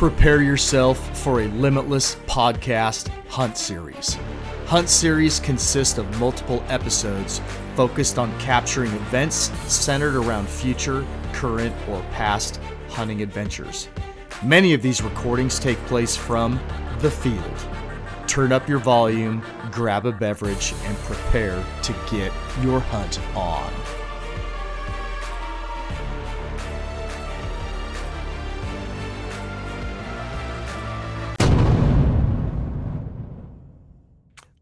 Prepare yourself for a limitless podcast hunt series. Hunt series consist of multiple episodes focused on capturing events centered around future, current, or past hunting adventures. Many of these recordings take place from the field. Turn up your volume, grab a beverage, and prepare to get your hunt on.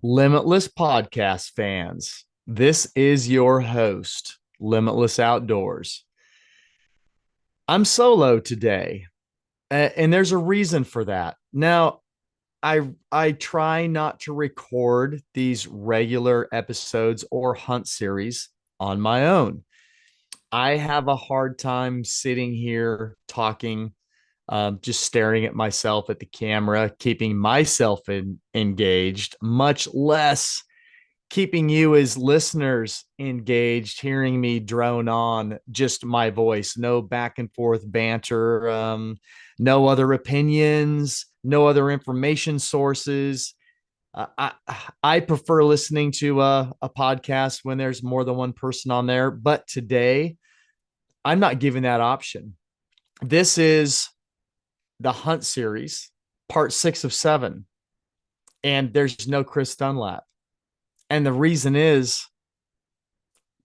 Limitless podcast fans, this is your host, Limitless Outdoors. I'm solo today, and there's a reason for that. Now, I try not to record these regular episodes or hunt series on my own. I have a hard time sitting here talking, just staring at myself at the camera, keeping myself engaged, much less keeping you as listeners engaged, hearing me drone on just my voice, no back and forth banter, no other opinions, no other information sources. I prefer listening to a podcast when there's more than one person on there. But today, I'm not giving that option. This is the Hunt series, part 6 of 7. And there's no Chris Dunlap. And the reason is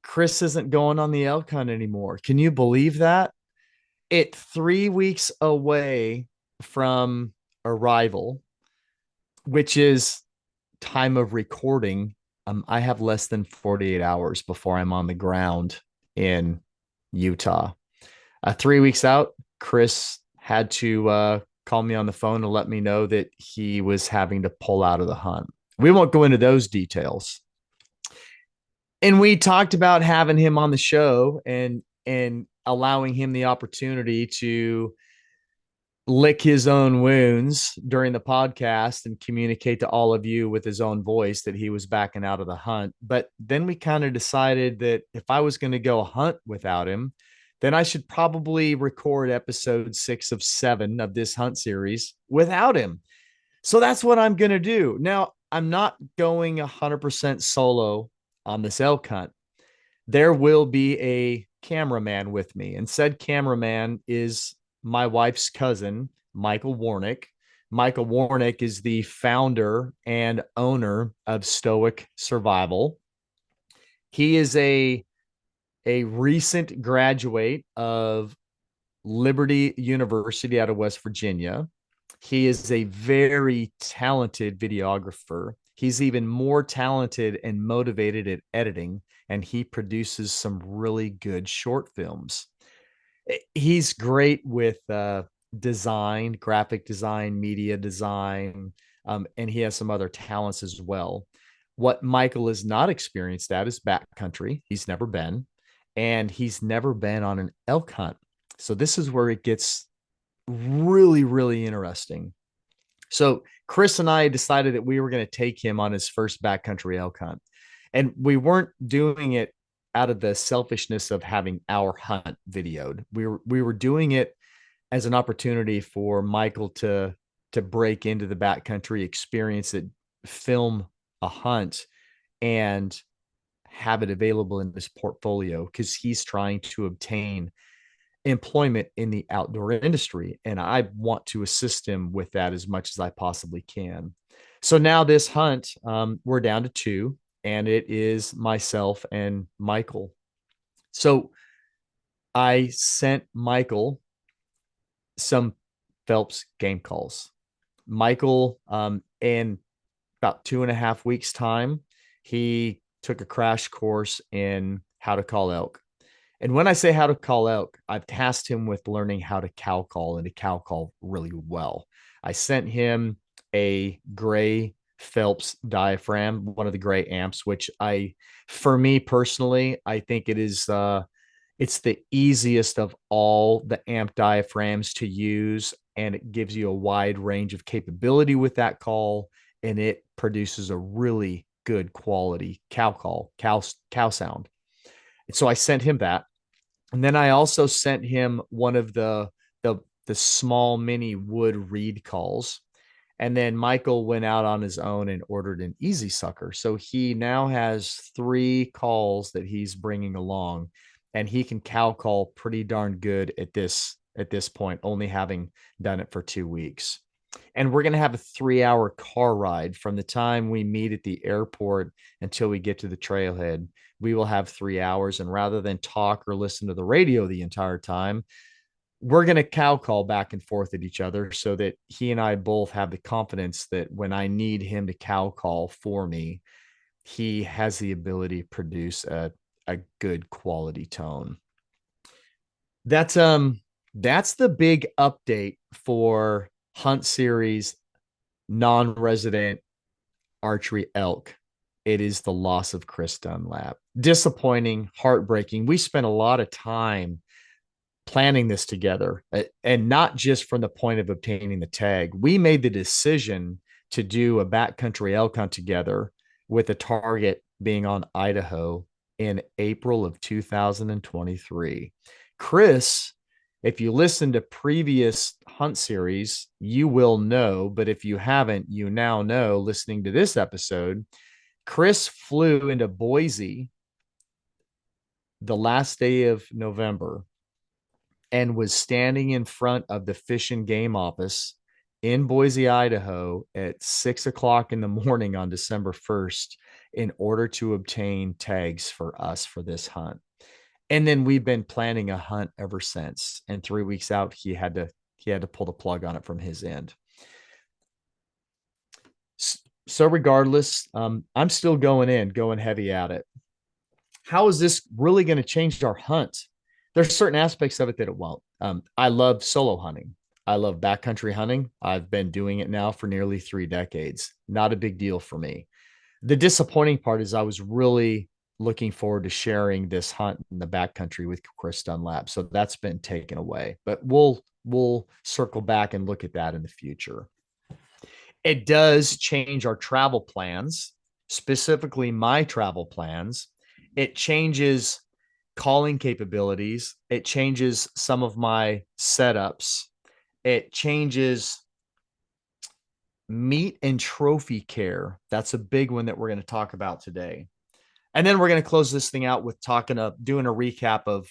Chris isn't going on the elk hunt anymore. Can you believe that? It 3 weeks away from arrival, which is time of recording. I have less than 48 hours before I'm on the ground in Utah. 3 weeks out, Chris had to call me on the phone to let me know that he was having to pull out of the hunt. We won't go into those details. And we talked about having him on the show and allowing him the opportunity to lick his own wounds during the podcast and communicate to all of you with his own voice that he was backing out of the hunt. But then we kind of decided that if I was going to go hunt without him, then I should probably record episode 6 of 7 of this hunt series without him. So that's what I'm going to do. Now, I'm not going 100% solo on this elk hunt. There will be a cameraman with me, and said cameraman is my wife's cousin, Michael Warnick. Michael Warnick is the founder and owner of Stoic Survival. He is a recent graduate of Liberty University out of West Virginia. He is a very talented videographer. He's even more talented and motivated at editing, and he produces some really good short films. He's great with design, graphic design, media design, and he has some other talents as well. What Michael is not experienced at is backcountry. He's never been, and he's never been on an elk hunt. So this is where it gets really, really interesting. So Chris and I decided that we were going to take him on his first backcountry elk hunt. And we weren't doing it out of the selfishness of having our hunt videoed. We were doing it as an opportunity for Michael to break into the backcountry, experience it, film a hunt, and have it available in his portfolio, because he's trying to obtain employment in the outdoor industry, and I want to assist him with that as much as I possibly can. So now this hunt, we're down to 2, and it is myself and Michael. So I sent Michael some Phelps game calls. Michael, in about 2.5 weeks time, he took a crash course in how to call elk. And when I say how to call elk, I've tasked him with learning how to cow call, and to cow call really well. I sent him a gray Phelps diaphragm, one of the gray amps, which for me personally, I think it is, it's the easiest of all the amp diaphragms to use, and it gives you a wide range of capability with that call, and it produces a really good quality cow sound. And so I sent him that. And then I also sent him one of the the small mini wood reed calls. And then Michael went out on his own and ordered an easy sucker. So he now has 3 calls that he's bringing along, and he can cow call pretty darn good at this point, only having done it for 2 weeks. And we're going to have a 3-hour car ride from the time we meet at the airport until we get to the trailhead. We will have 3 hours. And rather than talk or listen to the radio the entire time, we're going to cow call back and forth at each other so that he and I both have the confidence that when I need him to cow call for me, he has the ability to produce a good quality tone. That's the big update for Hunt Series non-resident archery elk. It is the loss of Chris Dunlap. Disappointing, heartbreaking. We spent a lot of time planning this together, and not just from the point of obtaining the tag. We made the decision to do a backcountry elk hunt together with a target being on Idaho in April of 2023. Chris, if you listen to previous hunt series, you will know, but if you haven't, you now know listening to this episode. Chris flew into Boise the last day of November and was standing in front of the Fish and Game office in Boise, Idaho at 6 o'clock in the morning on December 1st in order to obtain tags for us for this hunt. And then we've been planning a hunt ever since. And 3 weeks out, he had to pull the plug on it from his end. So regardless, I'm still going heavy at it. How is this really going to change our hunt? There's certain aspects of it that it won't. I love solo hunting. I love backcountry hunting. I've been doing it now for nearly 3 decades. Not a big deal for me. The disappointing part is I was really looking forward to sharing this hunt in the backcountry with Chris Dunlap. So that's been taken away, but we'll circle back and look at that in the future. It does change our travel plans, specifically my travel plans. It changes calling capabilities. It changes some of my setups. It changes meat and trophy care. That's a big one that we're going to talk about today. And then we're going to close this thing out with doing a recap of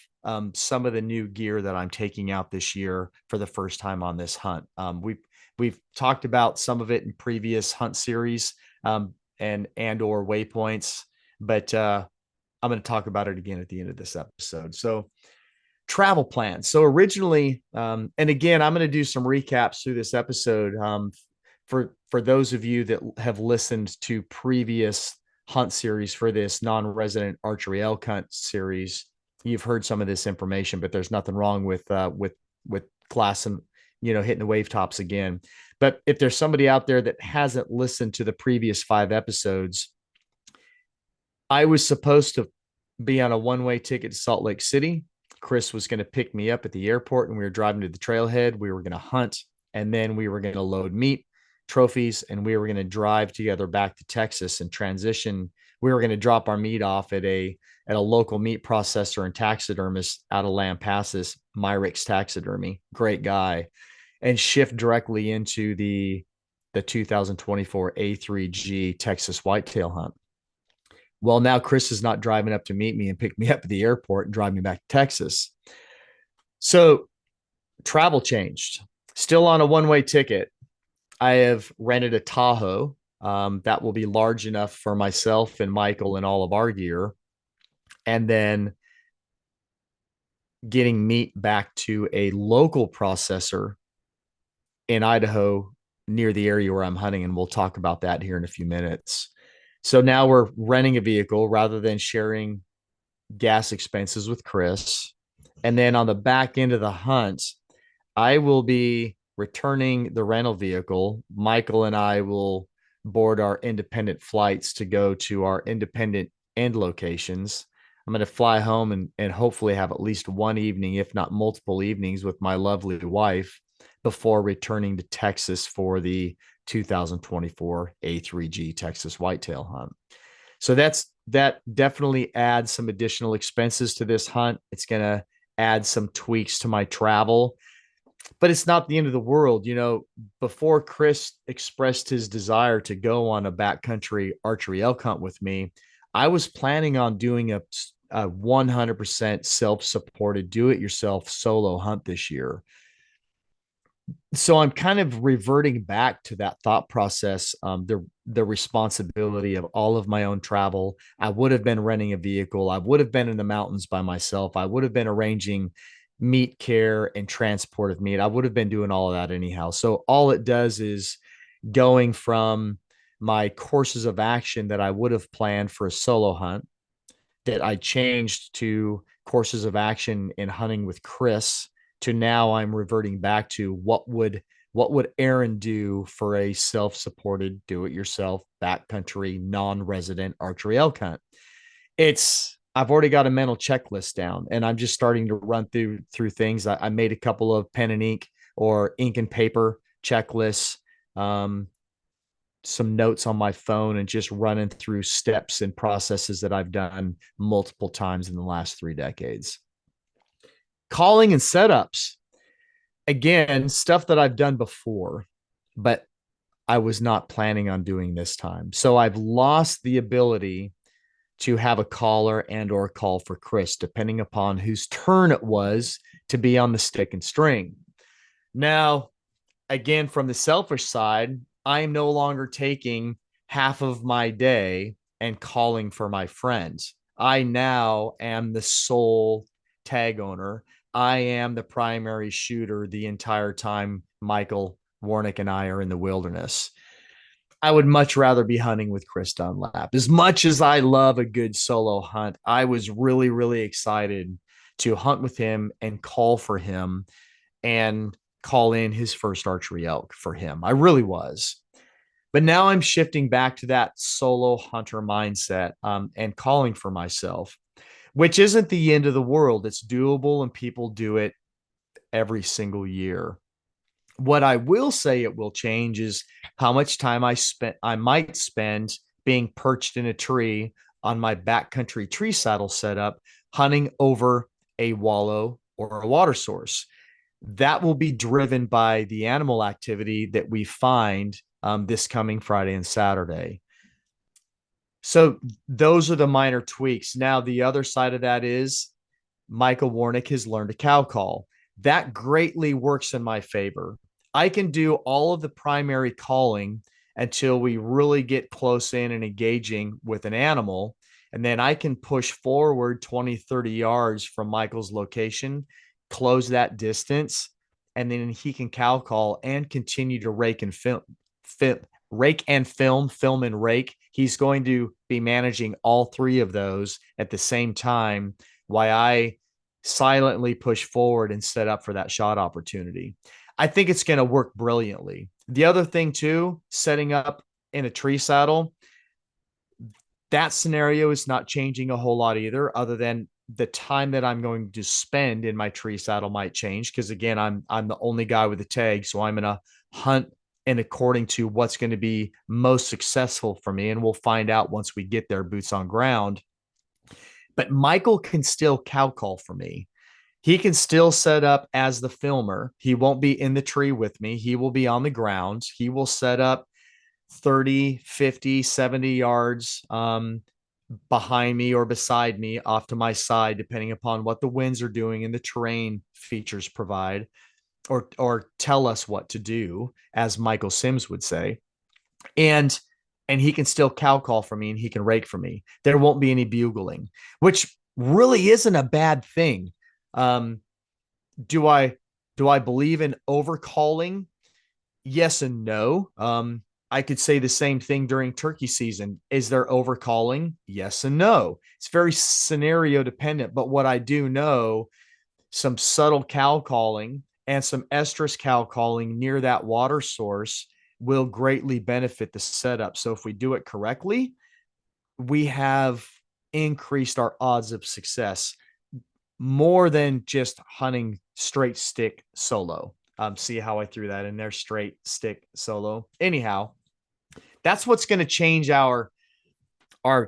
some of the new gear that I'm taking out this year for the first time on this hunt. We've talked about some of it in previous hunt series and or waypoints, but I'm going to talk about it again at the end of this episode. So travel plans. So originally, and again, I'm going to do some recaps through this episode for those of you that have listened to previous hunt series for this non-resident archery elk hunt series. You've heard some of this information, but there's nothing wrong with class and hitting the wave tops again. But if there's somebody out there that hasn't listened to the previous 5 episodes, I was supposed to be on a one-way ticket to Salt Lake City. Chris was going to pick me up at the airport, and we were driving to the trailhead. We were going to hunt, and then we were going to load meat, trophies, and we were going to drive together back to Texas and transition. We were going to drop our meat off at a local meat processor and taxidermist out of Lampasas, Myricks Taxidermy, great guy, and shift directly into the 2024 A3G Texas whitetail hunt. Well, now Chris is not driving up to meet me and pick me up at the airport and drive me back to Texas. So travel changed. Still on a one-way ticket. I have rented a Tahoe that will be large enough for myself and Michael and all of our gear. And then getting meat back to a local processor in Idaho near the area where I'm hunting. And we'll talk about that here in a few minutes. So now we're renting a vehicle rather than sharing gas expenses with Chris. And then on the back end of the hunt, I will be returning the rental vehicle. Michael and I will board our independent flights to go to our independent end locations. I'm going to fly home and hopefully have at least one evening, if not multiple evenings, with my lovely wife before returning to Texas for the 2024 A3G Texas whitetail hunt. So that definitely adds some additional expenses to this hunt. It's going to add some tweaks to my travel. but it's not the end of the world. Before Chris expressed his desire to go on a backcountry archery elk hunt with me, I was planning on doing a 100% self-supported do-it-yourself solo hunt this year. So I'm kind of reverting back to that thought process. The responsibility of all of my own travel. I would have been renting a vehicle. I would have been in the mountains by myself. I would have been arranging meat care and transport of meat. I would have been doing all of that anyhow. So all it does is going from my courses of action that I would have planned for a solo hunt that I changed to courses of action in hunting with Chris to now I'm reverting back to what would Aaron do for a self-supported do-it-yourself backcountry non-resident archery elk hunt. I've already got a mental checklist down and I'm just starting to run through things. I made a couple of pen and ink or ink and paper checklists, some notes on my phone, and just running through steps and processes that I've done multiple times in the last 3 decades. Calling and setups, again, stuff that I've done before, but I was not planning on doing this time. So I've lost the ability to have a caller and or call for Chris, depending upon whose turn it was to be on the stick and string. Now, again, from the selfish side, I am no longer taking half of my day and calling for my friends. I now am the sole tag owner. I am the primary shooter the entire time Michael Warnick and I are in the wilderness. I would much rather be hunting with Chris Dunlap. As much as I love a good solo hunt, I was really, really excited to hunt with him and call for him and call in his first archery elk for him. I really was. But now I'm shifting back to that solo hunter mindset, and calling for myself, which isn't the end of the world. It's doable and people do it every single year. What I will say it will change is how much time I might spend being perched in a tree on my backcountry tree saddle setup, hunting over a wallow or a water source. That will be driven by the animal activity that we find this coming Friday and Saturday. So those are the minor tweaks. Now, the other side of that is Michael Warnick has learned a cow call. That greatly works in my favor. I can do all of the primary calling until we really get close in and engaging with an animal. And then I can push forward 20, 30 yards from Michael's location, close that distance, and then he can cow call and continue to rake and film and rake. He's going to be managing all three of those at the same time while I silently push forward and set up for that shot opportunity. I think it's going to work brilliantly. The other thing too, setting up in a tree saddle, that scenario is not changing a whole lot either, other than the time that I'm going to spend in my tree saddle might change. Because again, I'm the only guy with a tag, so I'm going to hunt and according to what's going to be most successful for me. And we'll find out once we get there, boots on ground. But Michael can still cow call for me. He can still set up as the filmer. He won't be in the tree with me. He will be on the ground. He will set up 30, 50, 70 yards behind me or beside me off to my side, depending upon what the winds are doing and the terrain features provide or tell us what to do, as Michael Sims would say. And he can still cow call for me and he can rake for me. There won't be any bugling, which really isn't a bad thing. Do I believe in overcalling? Yes and no. I could say the same thing during turkey season. Is there overcalling? Yes and no. It's very scenario dependent. But what I do know, some subtle cow calling and some estrus cow calling near that water source will greatly benefit the setup. So if we do it correctly, we have increased our odds of success more than just hunting straight stick solo. See how I threw that in there, straight stick solo. Anyhow, that's what's going to change our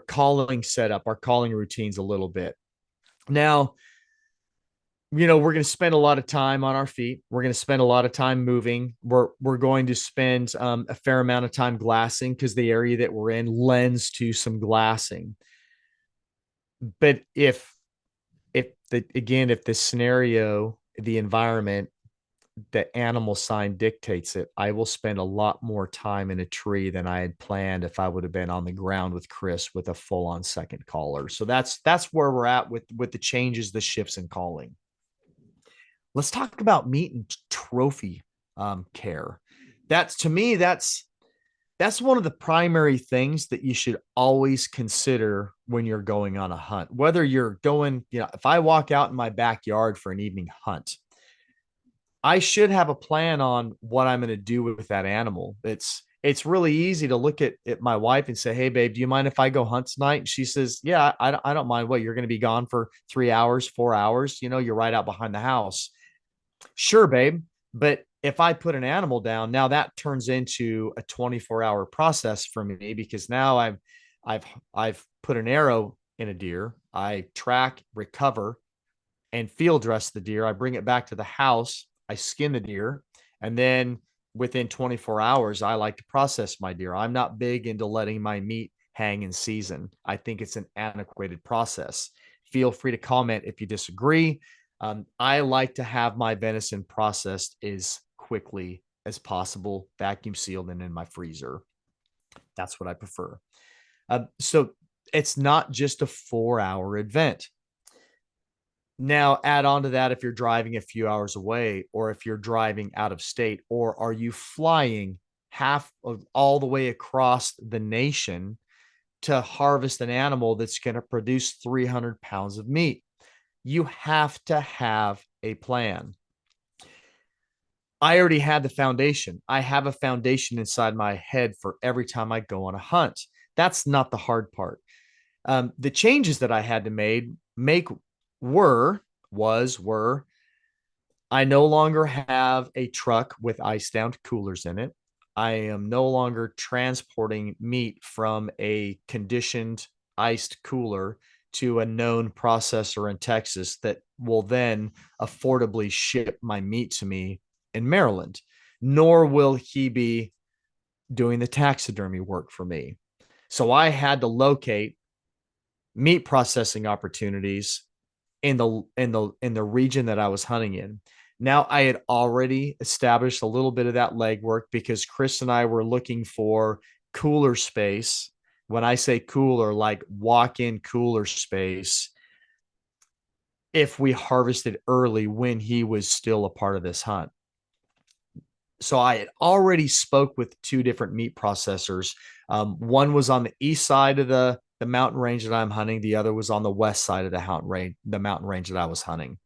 calling setup, our calling routines a little bit. Now, we're going to spend a lot of time on our feet. We're going to spend a lot of time moving. We're going to spend a fair amount of time glassing because the area that we're in lends to some glassing. But if the scenario, the environment, the animal sign dictates it, I will spend a lot more time in a tree than I had planned if I would have been on the ground with Chris with a full on second caller. So that's where we're at with the changes, the shifts in calling. Let's talk about meat and trophy care. That's to me, that's one of the primary things that you should always consider when you're going on a hunt. Whether you're going, if I walk out in my backyard for an evening hunt, I should have a plan on what I'm going to do with that animal. It's really easy to look at my wife and say, "Hey, babe, do you mind if I go hunt tonight?" And she says, "Yeah, I don't mind. What, you're going to be gone for 3 hours, 4 hours? You're right out behind the house." Sure, babe. But if I put an animal down, now that turns into a 24-hour process for me because now I've I've put an arrow in a deer. I track, recover, and field dress the deer. I bring it back to the house. I skin the deer, and then within 24 hours, I like to process my deer. I'm not big into letting my meat hang in season. I think it's an antiquated process. Feel free to comment if you disagree. I like to have my venison processed as quickly as possible, vacuum sealed and in my freezer. That's what I prefer. So it's not just a 4-hour event. Now, add on to that if you're driving a few hours away, or if you're driving out of state, or are you flying half of all the way across the nation to harvest an animal that's going to produce 300 pounds of meat? You have to have a plan. I already had the foundation. I have a foundation inside my head for every time I go on a hunt. That's not the hard part. The changes that I had to make were I no longer have a truck with ice down coolers in it. I am no longer transporting meat from a conditioned iced cooler to a known processor in Texas that will then affordably ship my meat to me in Maryland, nor will he be doing the taxidermy work for me. So I had to locate meat processing opportunities in the region that I was hunting in. Now I had already established a little bit of that legwork because Chris and I were looking for cooler space. When I say cooler, like walk-in cooler space, if we harvested early when he was still a part of this hunt. So I had already spoke with two different meat processors. One was on the east side of the mountain range that I'm hunting. The other was on the west side of the mountain range that I was hunting.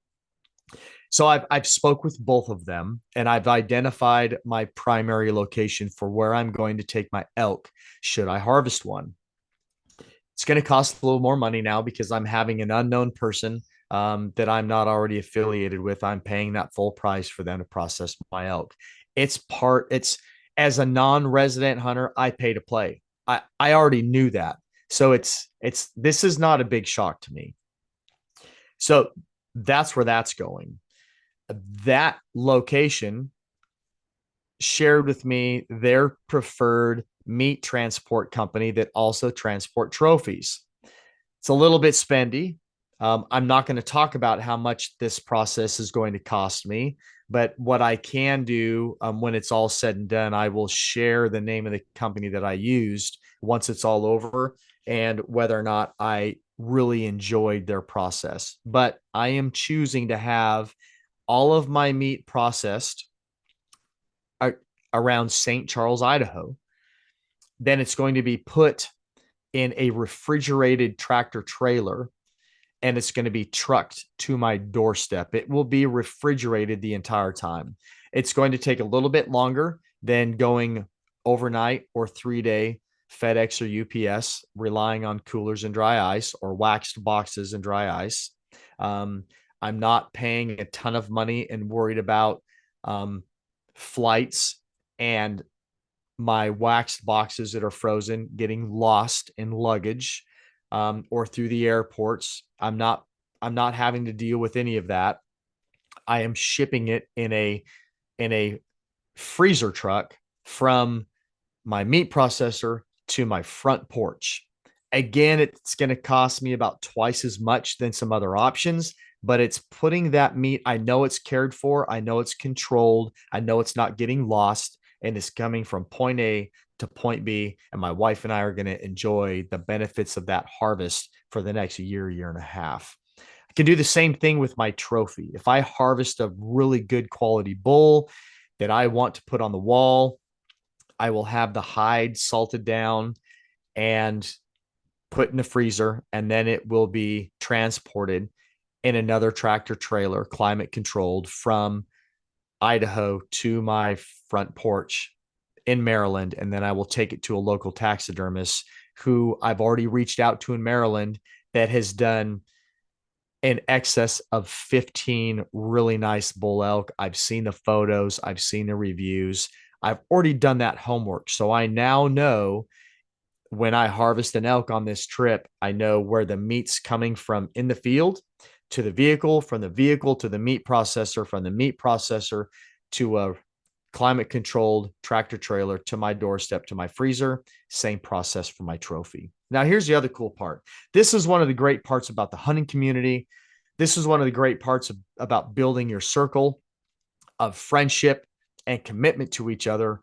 So I've spoke with both of them, and I've identified my primary location for where I'm going to take my elk should I harvest one. It's going to cost a little more money now because I'm having an unknown person that I'm not already affiliated with. I'm paying that full price for them to process my elk. It's as a non-resident hunter, I pay to play. I already knew that. So this is not a big shock to me. So that's where that's going. That location shared with me their preferred meat transport company that also transport trophies. It's a little bit spendy. I'm not going to talk about how much this process is going to cost me, but what I can do when it's all said and done, I will share the name of the company that I used once it's all over and whether or not I really enjoyed their process. But I am choosing to have all of my meat processed around St. Charles, Idaho. Then it's going to be put in a refrigerated tractor trailer and it's going to be trucked to my doorstep. It will be refrigerated the entire time. It's going to take a little bit longer than going overnight or 3-day FedEx or UPS, relying on coolers and dry ice or waxed boxes and dry ice. I'm not paying a ton of money and worried about flights and my waxed boxes that are frozen getting lost in luggage or through the airports. I'm not having to deal with any of that. I am shipping it in a freezer truck from my meat processor to my front porch. Again, it's going to cost me about twice as much than some other options, but it's putting that meat. I know it's cared for. I know it's controlled. I know it's not getting lost, and it's coming from point A to point B. And my wife and I are going to enjoy the benefits of that harvest for the next year, year and a half. I can do the same thing with my trophy. If I harvest a really good quality bull that I want to put on the wall, I will have the hide salted down and put in the freezer, and then it will be transported in another tractor trailer, climate controlled, from Idaho to my front porch in Maryland. And then I will take it to a local taxidermist who I've already reached out to in Maryland that has done in excess of 15 really nice bull elk. I've seen the photos, I've seen the reviews. I've already done that homework. So I now know when I harvest an elk on this trip, I know where the meat's coming from in the field to the vehicle, from the vehicle to the meat processor, from the meat processor to a climate controlled tractor trailer to my doorstep to my freezer. Same process for my trophy. Now, here's the other cool part. This is one of the great parts about the hunting community. This is one of the great parts about building your circle of friendship and commitment to each other,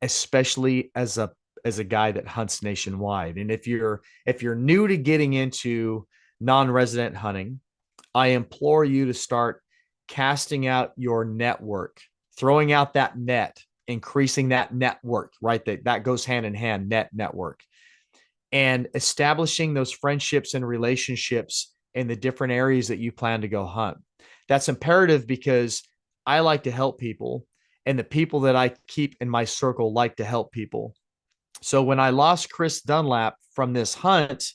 especially as a guy that hunts nationwide. And if you're new to getting into non-resident hunting, I implore you to start casting out your network, throwing out that net, increasing that network, right? That goes hand in hand, network, and establishing those friendships and relationships in the different areas that you plan to go hunt. That's imperative because I like to help people, and the people that I keep in my circle like to help people. So when I lost Chris Dunlap from this hunt,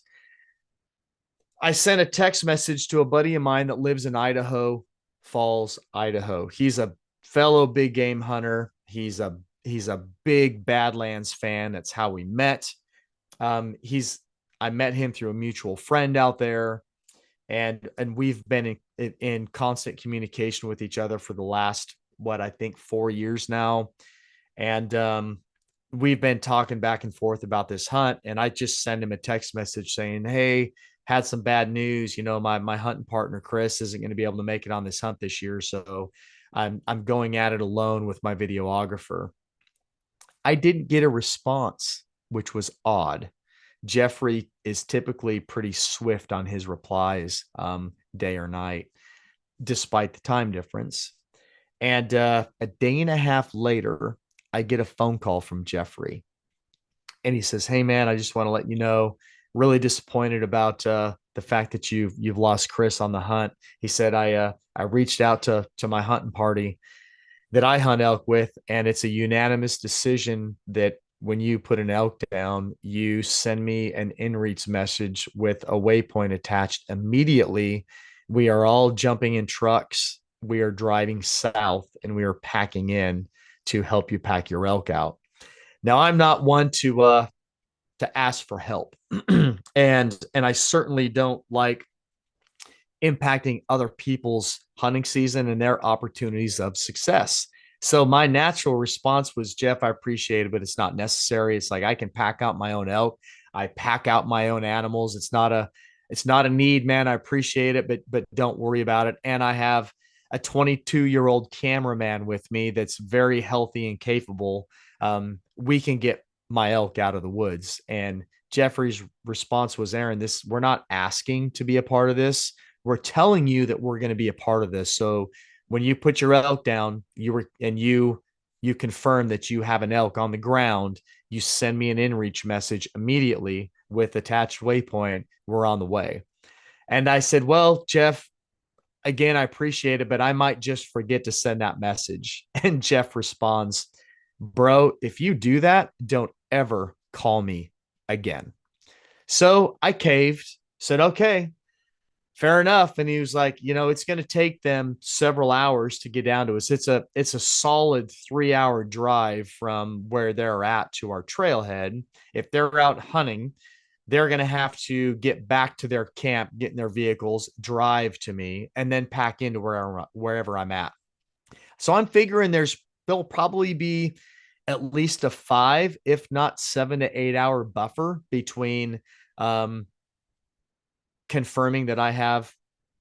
I sent a text message to a buddy of mine that lives in Idaho Falls, Idaho. He's a fellow big game hunter. He's a big Badlands fan. That's how we met. I met him through a mutual friend out there, and we've been in constant communication with each other for the last, what, I think 4 years now. And we've been talking back and forth about this hunt, and I just send him a text message saying, hey, had some bad news. My hunting partner Chris isn't going to be able to make it on this hunt this year, so I'm going at it alone with my videographer. I didn't get a response, which was odd. Jeffrey is typically pretty swift on his replies, day or night, despite the time difference. And a day and a half later, I get a phone call from Jeffrey, and he says, "Hey, man, I just want to let you know, really disappointed about the fact that you've lost Chris on the hunt." He said, I reached out to my hunting party that I hunt elk with, and it's a unanimous decision that when you put an elk down, you send me an inReach message with a waypoint attached immediately. We are all jumping in trucks. We are driving south, and we are packing in to help you pack your elk out. Now, I'm not one to ask for help, and I certainly don't like impacting other people's hunting season and their opportunities of success. So my natural response was, Jeff, I appreciate it, but it's not necessary. It's like, I can pack out my own elk. I pack out my own animals. It's not a need, man. I appreciate it, but don't worry about it. And I have a 22-year-old cameraman with me that's very healthy and capable. We can get my elk out of the woods. And Jeffrey's response was, Aaron, we're not asking to be a part of this. We're telling you that we're going to be a part of this. So when you put your elk down, you confirm that you have an elk on the ground, you send me an inReach message immediately with attached waypoint. We're on the way. And I said, well, Jeff, again, I appreciate it, but I might just forget to send that message. And Jeff responds, bro, if you do that, don't ever call me again. So I caved, said, okay, fair enough. And he was like, it's going to take them several hours to get down to us. It's a solid 3-hour drive from where they're at to our trailhead. If they're out hunting, they're going to have to get back to their camp, get in their vehicles, drive to me, and then pack into wherever I'm at. So I'm figuring there'll probably be at least a 5, if not 7 to 8 hour buffer between um, confirming that I have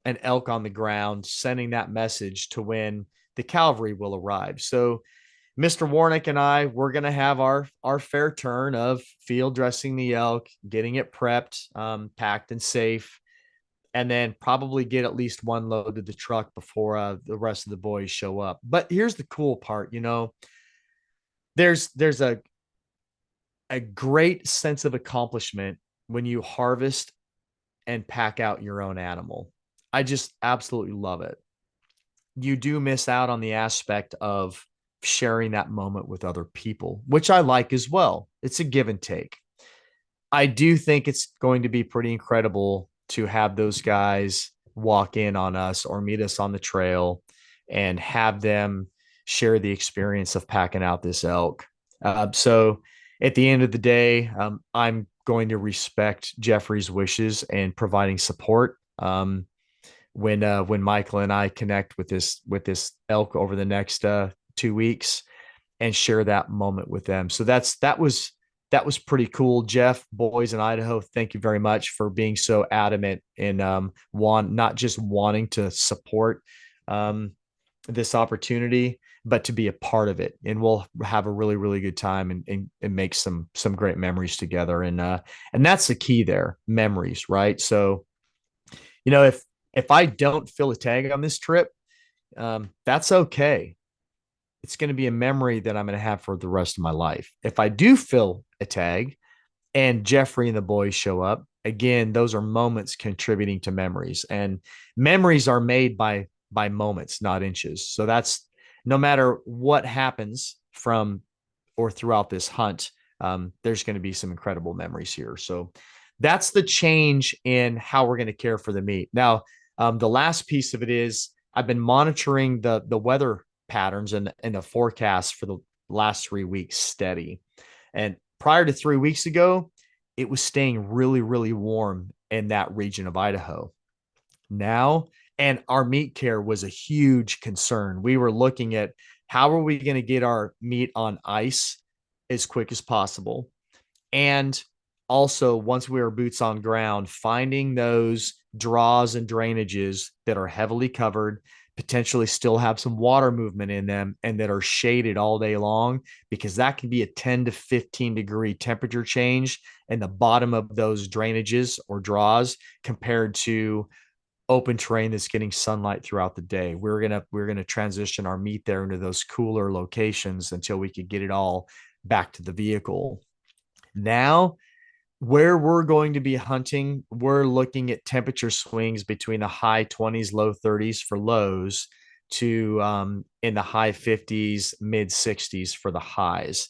an elk on the ground, sending that message to when the cavalry will arrive. So Mr. Warnick and we're going to have our fair turn of field dressing the elk, getting it prepped, packed and safe, and then probably get at least one load to the truck before the rest of the boys show up. But here's the cool part, there's a great sense of accomplishment when you harvest and pack out your own animal. I just absolutely love it. You do miss out on the aspect of sharing that moment with other people, which I like as well. It's a give and take. I do think it's going to be pretty incredible to have those guys walk in on us or meet us on the trail and have them share the experience of packing out this elk. So at the end of the day, I'm going to respect Jeffrey's wishes and providing support. When Michael and I connect with this elk over the next 2 weeks and share that moment with them. So that was pretty cool. Jeff, boys in Idaho, thank you very much for being so adamant in not just wanting to support this opportunity, but to be a part of it. And we'll have a really, really good time and make some great memories together. And that's the key there, memories, right? So, if I don't fill a tag on this trip, that's okay. It's going to be a memory that I'm going to have for the rest of my life. If I do fill a tag and Jeffrey and the boys show up, again, those are moments contributing to memories, and memories are made by moments, not inches. So that's no matter what happens from or throughout this hunt, there's going to be some incredible memories here. So that's the change in how we're going to care for the meat. Now, the last piece of it is I've been monitoring the weather patterns and the forecast for the last 3 weeks steady. And prior to 3 weeks ago, it was staying really, really warm in that region of Idaho. Now, and our meat care was a huge concern. We were looking at how are we going to get our meat on ice as quick as possible. And also, once we were boots on ground, finding those draws and drainages that are heavily covered, potentially still have some water movement in them, and that are shaded all day long, because that can be a 10 to 15 degree temperature change in the bottom of those drainages or draws compared to open terrain that's getting sunlight throughout the day. We're gonna transition our meat there into those cooler locations until we could get it all back to the vehicle. Now, where we're going to be hunting, we're looking at temperature swings between the high 20s, low 30s for lows to in the high 50s, mid 60s for the highs.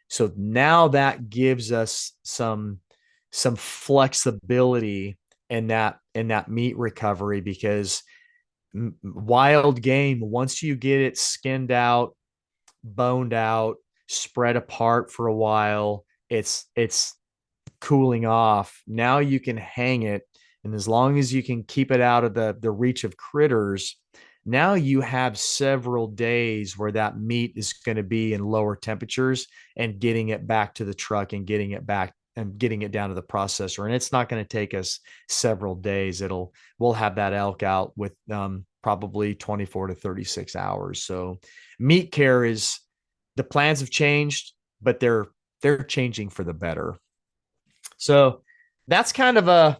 So now that gives us some flexibility in that meat recovery, because wild game, once you get it skinned out, boned out, spread apart for a while, it's cooling off. Now you can hang it, and as long as you can keep it out of the reach of critters, now you have several days where that meat is going to be in lower temperatures, and getting it back to the truck and getting it back and getting it down to the processor. And it's not going to take us several days. We'll have that elk out with probably 24 to 36 hours. So meat care is, the plans have changed, but they're changing for the better. So that's kind of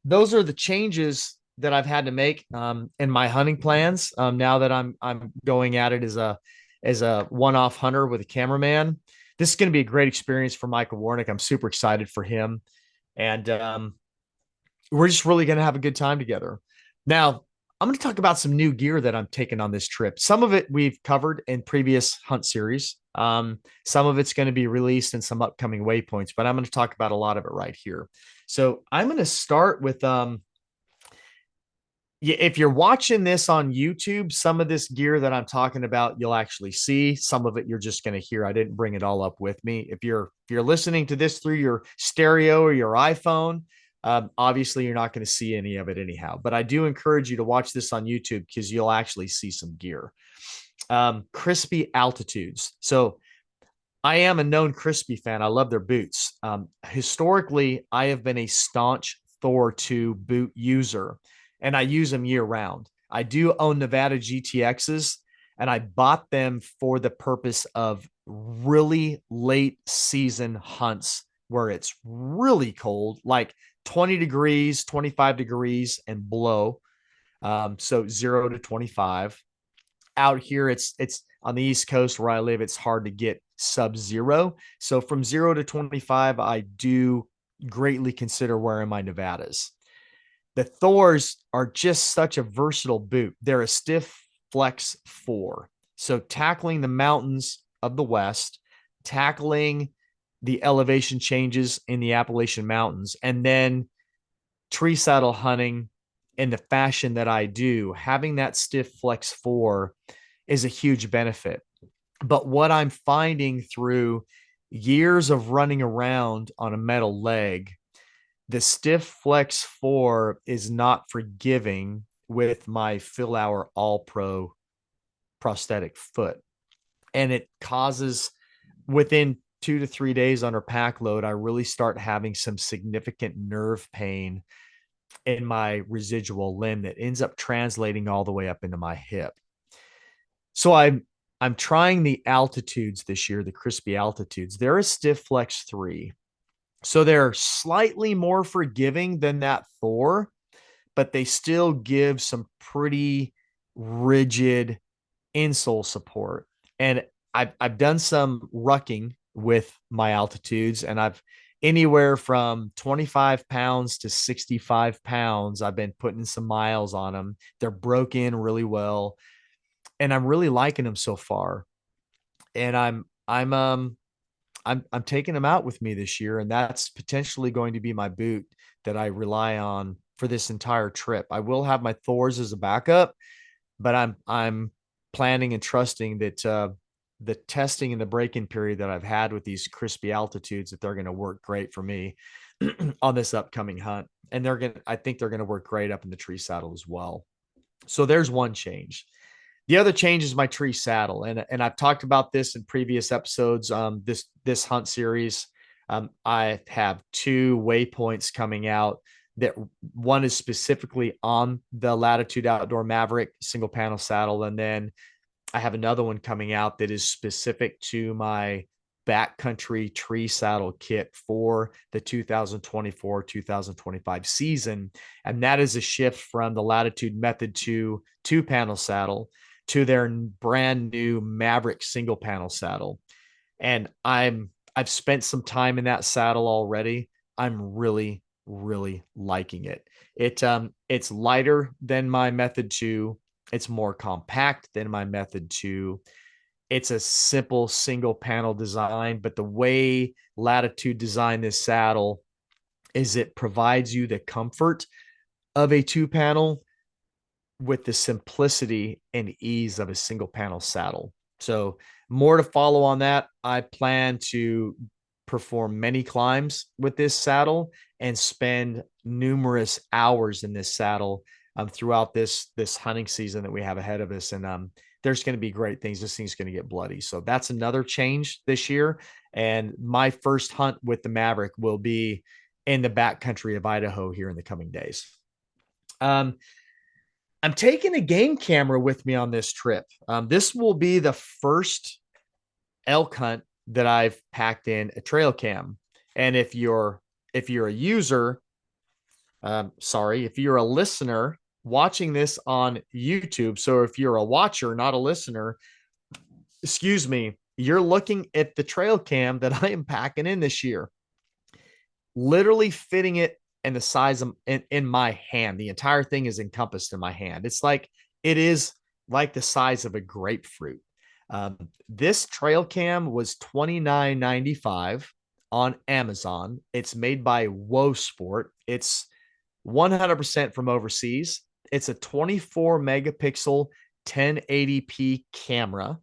those are the changes that I've had to make in my hunting plans. Now that I'm going at it as a one-off hunter with a cameraman. This is going to be a great experience for Michael Warnick. I'm super excited for him, and we're just really going to have a good time together. Now, I'm going to talk about some new gear that I'm taking on this trip. Some of it we've covered in previous hunt series. Some of it's going to be released in some upcoming waypoints, but I'm going to talk about a lot of it right here. So I'm going to start with Yeah, if you're watching this on YouTube, some of this gear that I'm talking about, you'll actually see. Some of it you're just going to hear. I didn't bring it all up with me. If you're listening to this through your stereo or your iPhone, obviously you're not going to see any of it anyhow. But I do encourage you to watch this on YouTube because you'll actually see some gear. Crispy altitudes. So I am a known Crispy fan. I love their boots. Historically, I have been a staunch Thor 2 boot user, and I use them year round. I do own Nevada GTXs, and I bought them for the purpose of really late season hunts where it's really cold, like 20 degrees, 25 degrees, and below. So 0 to 25 out here. It's on the East Coast where I live. It's hard to get sub-zero. So from 0 to 25, I do greatly consider wearing my Nevadas. The Thors are just such a versatile boot. They're a stiff flex 4. So tackling the mountains of the West, tackling the elevation changes in the Appalachian Mountains, and then tree saddle hunting in the fashion that I do, having that stiff flex 4 is a huge benefit. But what I'm finding through years of running around on a metal leg, the stiff flex 4 is not forgiving with my Phil Hour All Pro prosthetic foot. And it causes, within 2 to 3 days under pack load, I really start having some significant nerve pain in my residual limb that ends up translating all the way up into my hip. So I'm trying the altitudes this year, the crispy altitudes. They're a stiff flex 3. So they're slightly more forgiving than that Thor, but they still give some pretty rigid insole support. And I've done some rucking with my altitudes, and I've anywhere from 25 pounds to 65 pounds. I've been putting some miles on them. They're broke in really well, and I'm really liking them so far. And I'm taking them out with me this year, and that's potentially going to be my boot that I rely on for this entire trip. I will have my Thors as a backup, but I'm planning and trusting that the testing and the break-in period that I've had with these crispy altitudes, that they're going to work great for me on this upcoming hunt. And I think they're going to work great up in the tree saddle as well. So there's one change. The other change is my tree saddle, and I've talked about this in previous episodes. This hunt series, I have two waypoints coming out. That one is specifically on the Latitude Outdoor Maverick single panel saddle, and then I have another one coming out that is specific to my backcountry tree saddle kit for the 2024-2025 season. And that is a shift from the Latitude Method 2 two-panel saddle to their brand new Maverick single panel saddle. And I've spent some time in that saddle already. I'm really, really liking it. It's lighter than my Method 2. It's more compact than my Method 2. It's a simple single panel design, but the way Latitude designed this saddle is it provides you the comfort of a two panel with the simplicity and ease of a single panel saddle. So more to follow on that. I plan to perform many climbs with this saddle and spend numerous hours in this saddle throughout this hunting season that we have ahead of us. And there's going to be great things. This thing's going to get bloody. So that's another change this year. And my first hunt with the Maverick will be in the backcountry of Idaho here in the coming days. I'm taking a game camera with me on this trip. This will be the first elk hunt that I've packed in a trail cam. And if you're a user, if you're a listener watching this on YouTube, so if you're a watcher, not a listener, excuse me, you're looking at the trail cam that I am packing in this year, literally fitting it and the size of in my hand. The entire thing is encompassed in my hand. It is like the size of a grapefruit. This trail cam was $29.95 on Amazon. It's made by Wo Sport. It's 100% from overseas. it's a 24 megapixel 1080p camera.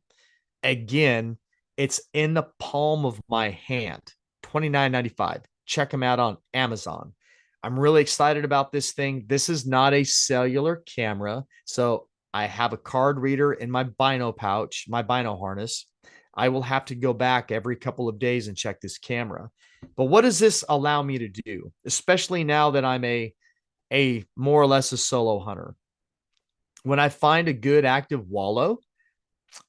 Again, it's in the palm of my hand. $29.95. Check them out on Amazon. I'm really excited about this thing. This is not a cellular camera. So I have a card reader in my bino pouch, my bino harness. I will have to go back every couple of days and check this camera. But what does this allow me to do, especially now that I'm a more or less a solo hunter? When I find a good active wallow,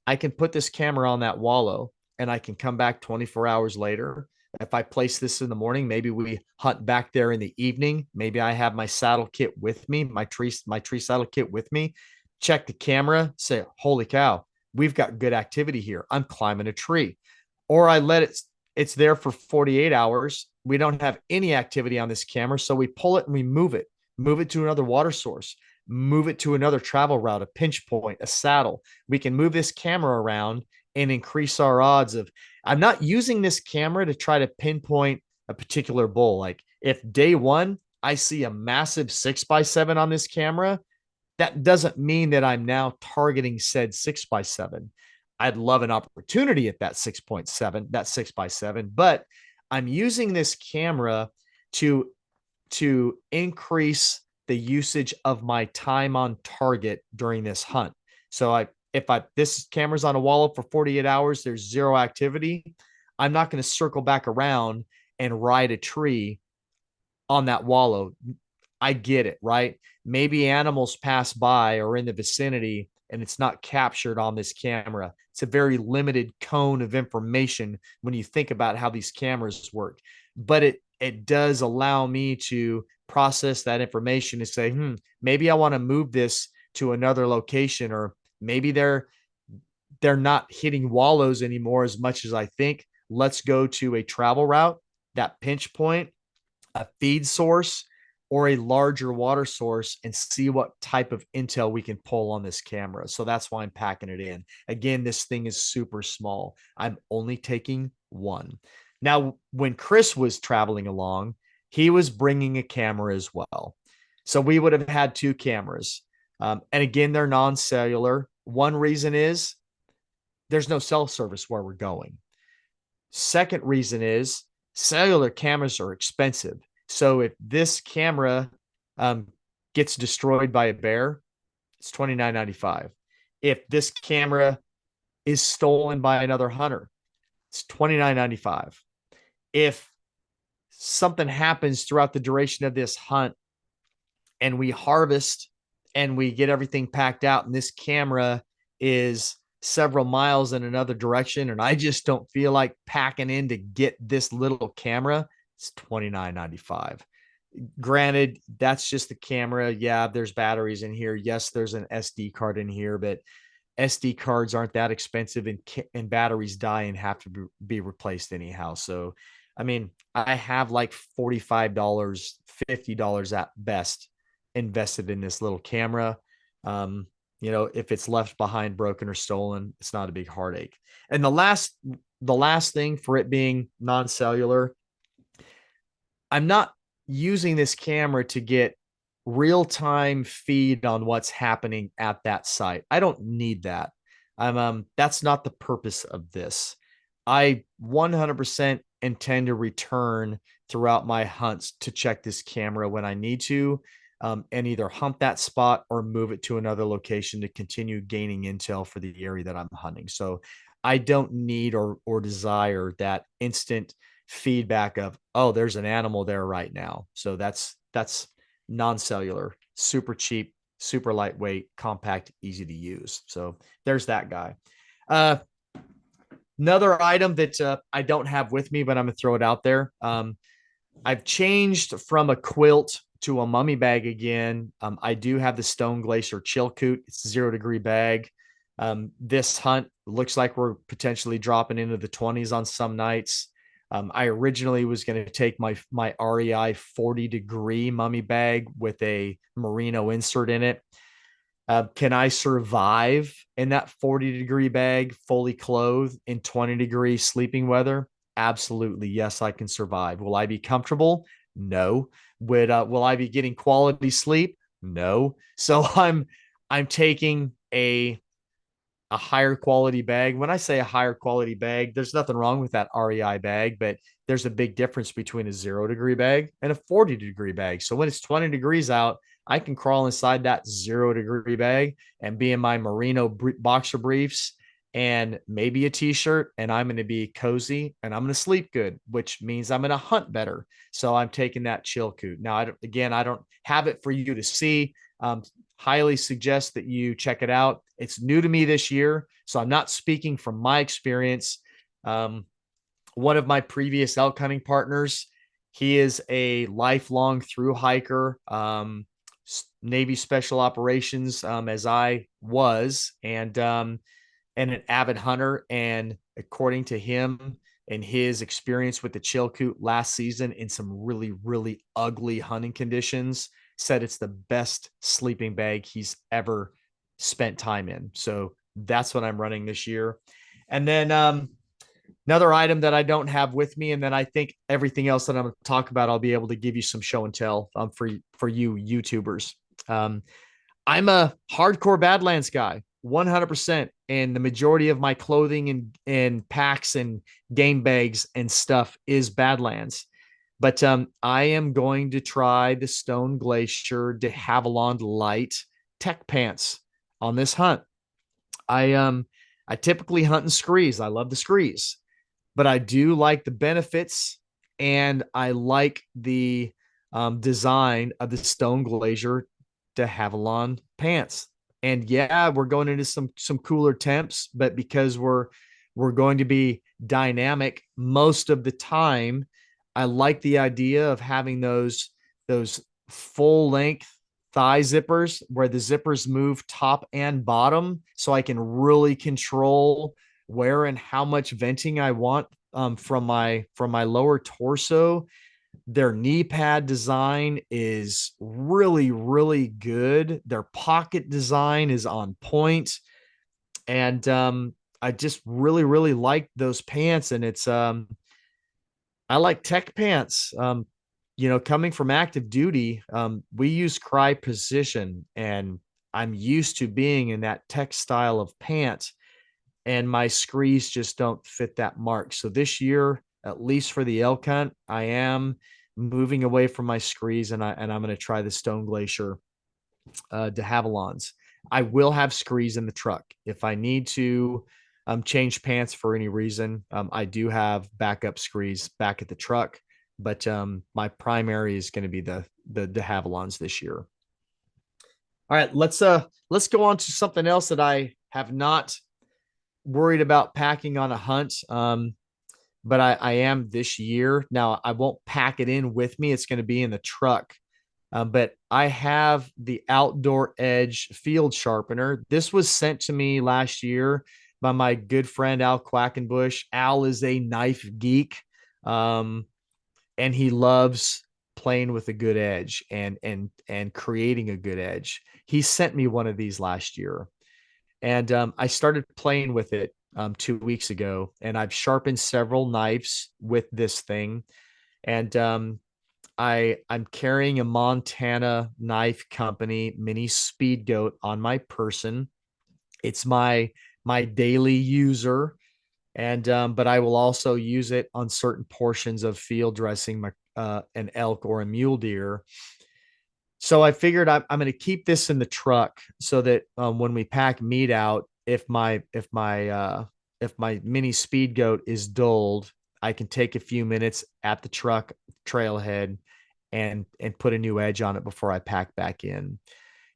I can put this camera on that wallow and I can come back 24 hours later. If I place this in the morning, maybe we hunt back there in the evening. Maybe I have my saddle kit with me, my tree saddle kit with me. Check the camera, say, holy cow, we've got good activity here. I'm climbing a tree. Or I let it's there for 48 hours. We don't have any activity on this camera. So we pull it and we move it to another water source, move it to another travel route, a pinch point, a saddle. We can move this camera around and increase our odds of. I'm not using this camera to try to pinpoint a particular bull. Like if day one I see a massive 6x7 on this camera, that doesn't mean that I'm now targeting said 6x7. I'd love an opportunity at that 6.7, that 6x7, but I'm using this camera to increase the usage of my time on target during this hunt. So if this camera's on a wallow for 48 hours, there's zero activity. I'm not going to circle back around and ride a tree on that wallow. I get it, right? Maybe animals pass by or in the vicinity and it's not captured on this camera. It's a very limited cone of information when you think about how these cameras work. But it does allow me to process that information and say, maybe I want to move this to another location, or maybe they're not hitting wallows anymore as much as I think. Let's go to a travel route, that pinch point, a feed source, or a larger water source, and see what type of intel we can pull on this camera. So that's why I'm packing it in. Again, this thing is super small. I'm only taking one. Now, when Chris was traveling along, he was bringing a camera as well. So we would have had two cameras. And again, they're non-cellular. One reason is there's no cell service where we're going. Second reason is cellular cameras are expensive. So if this camera gets destroyed by a bear, it's $29.95. If this camera is stolen by another hunter, it's $29.95. If something happens throughout the duration of this hunt and we harvest and we get everything packed out and this camera is several miles in another direction and I just don't feel like packing in to get this little camera, it's $29.95. Granted, that's just the camera. Yeah, there's batteries in here. Yes, there's an SD card in here, but SD cards aren't that expensive, and batteries die and have to be replaced anyhow. So, I mean, I have like $45, $50 at best invested in this little camera. If it's left behind, broken or stolen, it's not a big heartache. And the last thing for it being non-cellular, I'm not using this camera to get real-time feed on what's happening at that site. I don't need that. That's not the purpose of this. I 100% intend to return throughout my hunts to check this camera when I need to, and either hunt that spot or move it to another location to continue gaining intel for the area that I'm hunting. So I don't need or desire that instant feedback of, oh, there's an animal there right now. So that's non-cellular, super cheap, super lightweight, compact, easy to use. So there's that guy. Another item that I don't have with me, but I'm gonna throw it out there. I've changed from a quilt to a mummy bag again. I do have the Stone Glacier Chilkoot. It's a 0-degree bag. This hunt looks like we're potentially dropping into the 20s on some nights. I originally was going to take my REI 40-degree mummy bag with a merino insert in it. Can I survive in that 40-degree bag, fully clothed in 20-degree sleeping weather? Absolutely. Yes, I can survive. Will I be comfortable? No. Will I be getting quality sleep? No. So I'm taking a higher quality bag. When I say a higher quality bag, there's nothing wrong with that REI bag, but there's a big difference between a 0 degree bag and a 40 degree bag. So when it's 20 degrees out, I can crawl inside that 0 degree bag and be in my merino boxer briefs and maybe a t-shirt, and I'm going to be cozy and I'm going to sleep good, which means I'm going to hunt better. So I'm taking that chill coot. Now, I don't have it for you to see. Highly suggest that you check it out. It's new to me this year, so I'm not speaking from my experience. One of my previous elk hunting partners, he is a lifelong through hiker, Navy Special Operations, as I was, and an avid hunter. And according to him and his experience with the Chilkoot last season in some really, really ugly hunting conditions, said it's the best sleeping bag he's ever spent time in. So that's what I'm running this year. And then another item that I don't have with me, and then I think everything else that I'm going to talk about, I'll be able to give you some show and tell for you YouTubers. I'm a hardcore Badlands guy, 100%. And the majority of my clothing and packs and game bags and stuff is Badlands. But I am going to try the Stone Glacier de Havilland Light Tech Pants on this hunt. I typically hunt in screes. I love the screes, but I do like the benefits, and I like the design of the Stone Glacier de Havilland pants. And yeah, we're going into some cooler temps, but because we're going to be dynamic most of the time, I like the idea of having those full length thigh zippers where the zippers move top and bottom, so I can really control where and how much venting I want from my lower torso. Their knee pad design is really, really good. Their pocket design is on point. And I just really, really like those pants. And it's I like tech pants. Coming from active duty, we use cry position, and I'm used to being in that tech style of pants, and my screes just don't fit that mark. So this year, at least for the elk hunt, I am moving away from my screes, and I'm going to try the Stone Glacier de Havillands. I will have screes in the truck if I need to change pants for any reason. I do have backup screes back at the truck, but my primary is going to be the de Havillands this year. All right, let's go on to something else that I have not worried about packing on a hunt. But I am this year. Now, I won't pack it in with me. It's going to be in the truck. But I have the Outdoor Edge field sharpener. This was sent to me last year by my good friend, Al Quackenbush. Al is a knife geek. And he loves playing with a good edge and creating a good edge. He sent me one of these last year, and I started playing with it 2 weeks ago, and I've sharpened several knives with this thing. And I'm carrying a Montana Knife Company mini speed goat on my person. It's my daily user, and but I will also use it on certain portions of field dressing an elk or a mule deer. So I figured I'm going to keep this in the truck so that when we pack meat out, if my mini speed goat is dulled, I can take a few minutes at the truck trailhead and put a new edge on it before I pack back in.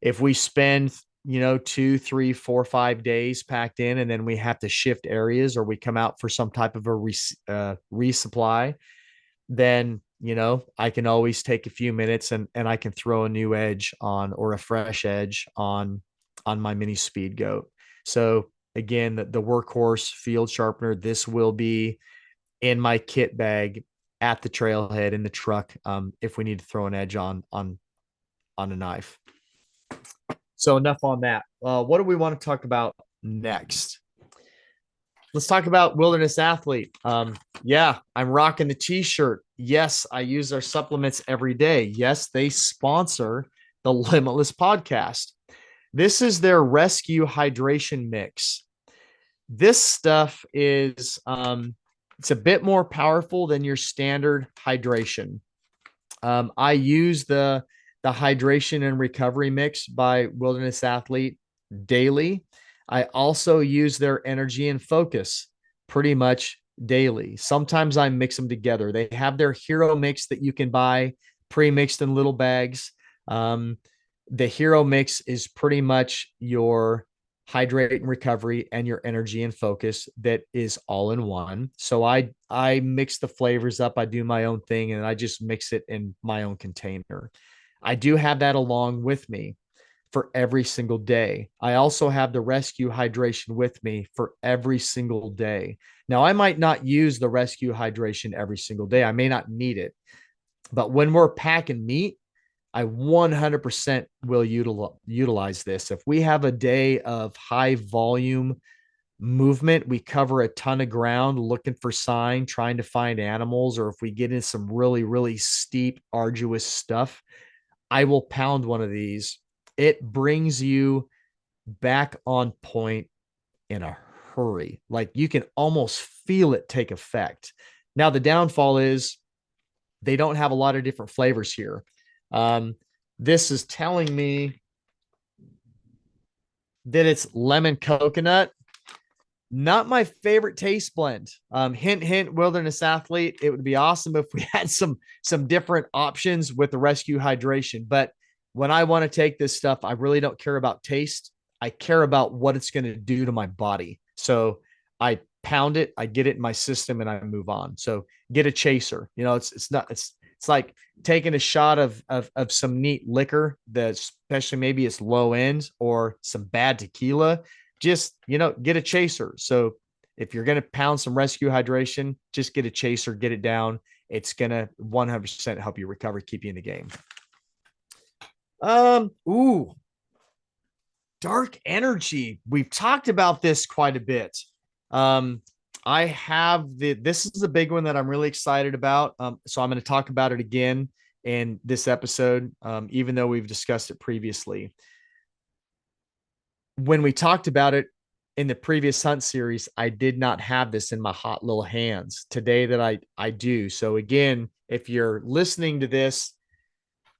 If we spend 2, 3, 4, 5 days packed in, and then we have to shift areas, or we come out for some type of a resupply, then I can always take a few minutes and I can throw a new edge on, or a fresh edge on my mini speed goat. So again, the workhorse field sharpener, this will be in my kit bag at the trailhead in the truck if we need to throw an edge on a knife. So enough on that. What do we want to talk about next? Let's talk about Wilderness Athlete. Yeah, I'm rocking the t-shirt. Yes, I use their supplements every day. Yes, they sponsor the Limitless podcast. This is their rescue hydration mix. This stuff is it's a bit more powerful than your standard hydration. I use the hydration and recovery mix by Wilderness Athlete daily. I also use their energy and focus pretty much daily. Sometimes I mix them together. They have their hero mix that you can buy pre-mixed in little bags. Um, the hero mix is pretty much your hydrate and recovery and your energy and focus that is all in one. So I mix the flavors up. I do my own thing and I just mix it in my own container. I do have that along with me for every single day. I also have the rescue hydration with me for every single day. Now, I might not use the rescue hydration every single day. I may not need it. But when we're packing meat, I 100% will utilize this. If we have a day of high volume movement, we cover a ton of ground looking for sign, trying to find animals, or if we get in some really, really steep, arduous stuff, I will pound one of these. It brings you back on point in a hurry. Like you can almost feel it take effect. Now, the downfall is they don't have a lot of different flavors here. This is telling me that it's lemon coconut. Not my favorite taste blend. Hint, hint, Wilderness Athlete. It would be awesome if we had some different options with the rescue hydration. But when I want to take this stuff, I really don't care about taste. I care about what it's going to do to my body. So I pound it, I get it in my system, and I move on. So get a chaser. You know, it's like taking a shot of some neat liquor that especially maybe it's low end or some bad tequila. Just, get a chaser. So if you're going to pound some rescue hydration, just get a chaser, get it down. It's going to 100% help you recover, keep you in the game. Ooh, dark energy. We've talked about this quite a bit. I have this is a big one that I'm really excited about. So I'm going to talk about it again in this episode, even though we've discussed it previously. When we talked about it in the previous hunt series, I did not have this in my hot little hands. Today that I do. So again, if you're listening to this,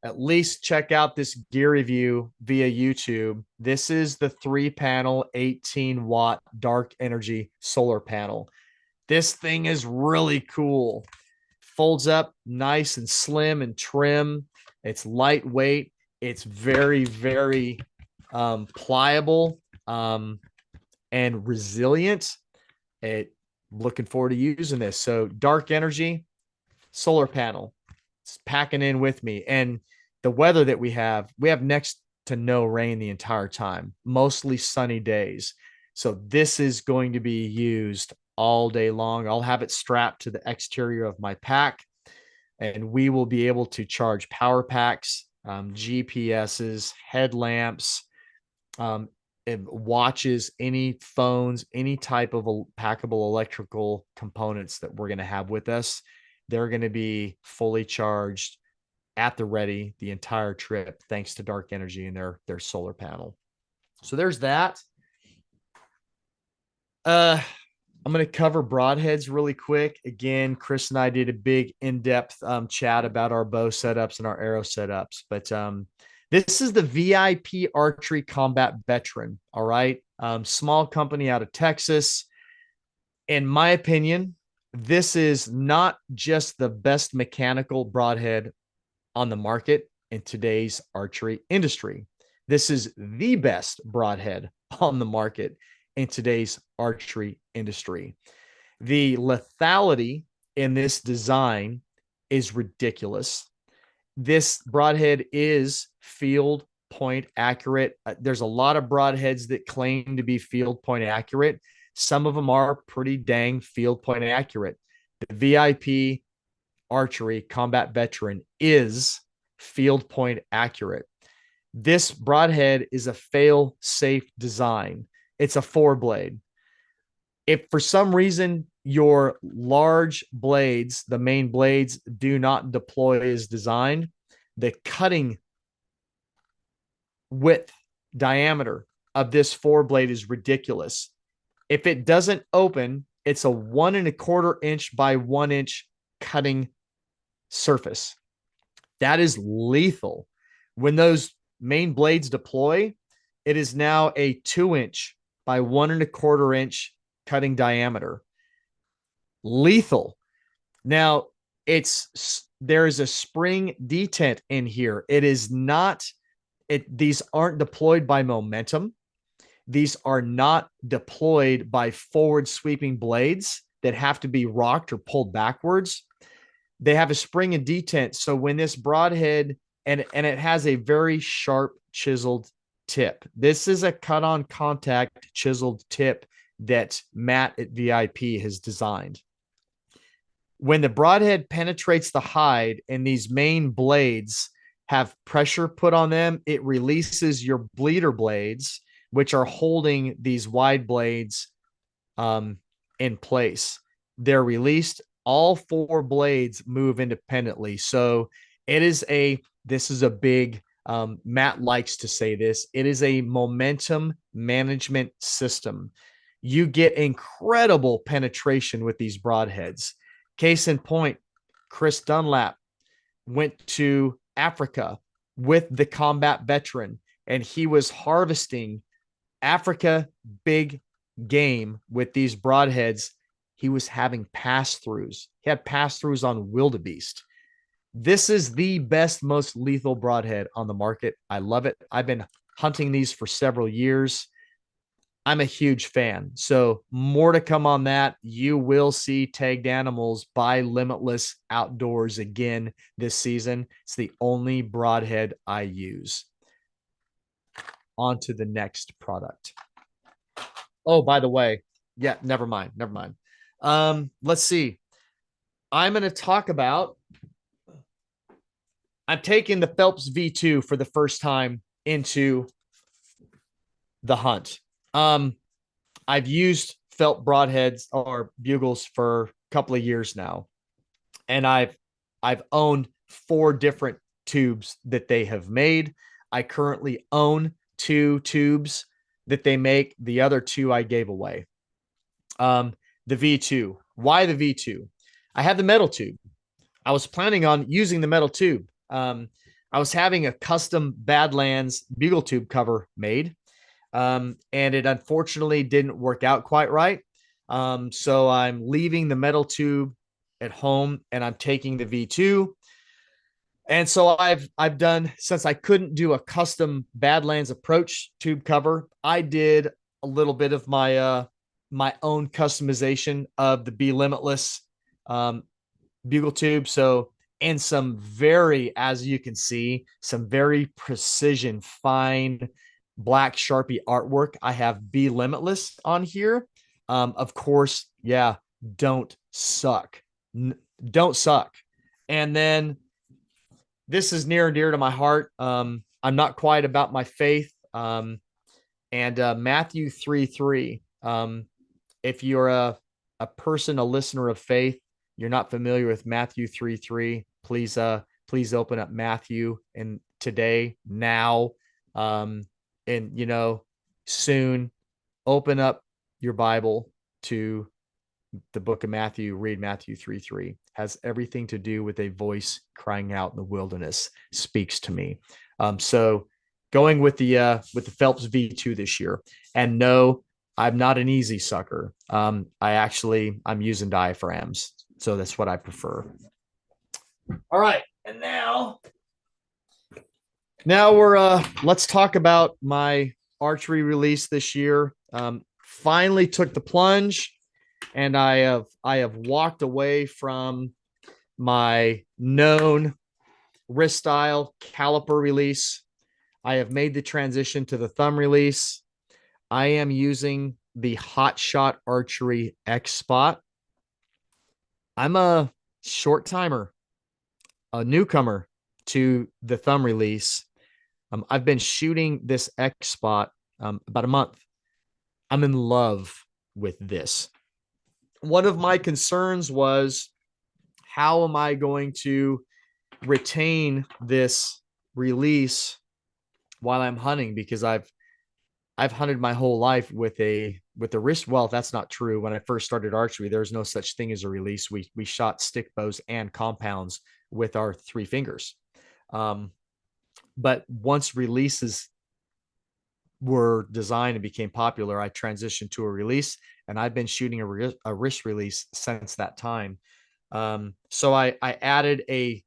at least check out this gear review via YouTube. This is the 3-panel 18-watt dark energy solar panel. This thing is really cool. Folds up nice and slim and trim. It's lightweight. It's very, very pliable and resilient. Looking forward to using this. So dark energy solar panel. It's packing in with me. And the weather that we have next to no rain the entire time, mostly sunny days. So this is going to be used all day long. I'll have it strapped to the exterior of my pack, and we will be able to charge power packs, GPSs, headlamps, watches, any phones, any type of packable electrical components that we're going to have with us. They're going to be fully charged at the ready the entire trip, thanks to dark energy and their solar panel. So there's that. I'm going to cover broadheads really quick. Again, Chris and I did a big in-depth chat about our bow setups and our arrow setups, but this is the VIP Archery Combat Veteran. All right. Small company out of Texas. In my opinion, this is not just the best mechanical broadhead on the market in today's archery industry. This is the best broadhead on the market in today's archery industry. The lethality in this design is ridiculous. This broadhead is field point accurate. There's a lot of broadheads that claim to be field point accurate. Some of them are pretty dang field point accurate. The VIP Archery Combat Veteran is field point accurate. This broadhead is a fail-safe design. It's a 4-blade. If for some reason your large blades, the main blades, do not deploy as designed, the cutting width, diameter of this foreblade is ridiculous. If it doesn't open, it's a 1.25 inch by 1 inch cutting surface. That is lethal. When those main blades deploy, it is now a 2 inch by 1.25 inch cutting diameter. Lethal. Now, there is a spring detent in here. It is not, these aren't deployed by momentum. These are not deployed by forward sweeping blades that have to be rocked or pulled backwards. They have a spring and detent. So when this broadhead, and it has a very sharp chiseled tip. This is a cut on contact chiseled tip that Matt at VIP has designed. When the broadhead penetrates the hide and these main blades have pressure put on them, it releases your bleeder blades, which are holding these wide blades in place. They're released. All 4 blades move independently. So this is a big, Matt likes to say this, it is a momentum management system. You get incredible penetration with these broadheads. Case in point, Chris Dunlap went to Africa with the combat veteran, and he was harvesting Africa big game with these broadheads. He was having pass-throughs. He had pass-throughs on wildebeest. This is the best, most lethal broadhead on the market. I love it. I've been hunting these for several years. I'm a huge fan. So more to come on that. You will see tagged animals by Limitless Outdoors again this season. It's the only broadhead I use. On to the next product. Oh, by the way, yeah, never mind. Let's see. I'm going to talk about, I'm taking the Phelps V2 for the first time into the hunt. I've used Phelp broadheads or bugles for a couple of years now, and I've owned 4 different tubes that they have made. I currently own 2 tubes that they make. The other 2 I gave away. The V2. Why the V2? I have the metal tube. I was planning on using the metal tube. I was having a custom Badlands bugle tube cover made. And it unfortunately didn't work out quite right. So I'm leaving the metal tube at home and I'm taking the V2. And so I've done, since I couldn't do a custom Badlands approach tube cover, I did a little bit of my my own customization of the Be Limitless bugle tube. So, and some very, as you can see, some very precision, fine black Sharpie artwork. I have Be Limitless on here. Of course, yeah, don't suck. Don't suck. And then this is near and dear to my heart. I'm not quiet about my faith. And Matthew 3:3. If you're a person, a listener of faith, you're not familiar with Matthew 3:3, please open up Matthew and today, now, and soon open up your Bible to the book of Matthew, read Matthew 3:3. Has everything to do with a voice crying out in the wilderness speaks to me. So going with the Phelps V2 this year, and no, I'm not an easy sucker. I'm using diaphragms. So that's what I prefer. All right. And now we're let's talk about my archery release this year. Finally took the plunge, and I have walked away from my known wrist style caliper release. I have made the transition to the thumb release. I am using the Hot Shot Archery X Spot. I'm a short timer, a newcomer to the thumb release. I've been shooting this X Spot about a month. I'm in love with this. One of my concerns was, how am I going to retain this release while I'm hunting, because I've hunted my whole life with a wrist. Well, that's not true. When I first started archery, there was no such thing as a release. We shot stick bows and compounds with our three fingers. Um, but once releases were designed and became popular, I transitioned to a release, and I've been shooting a wrist release since that time. So I added a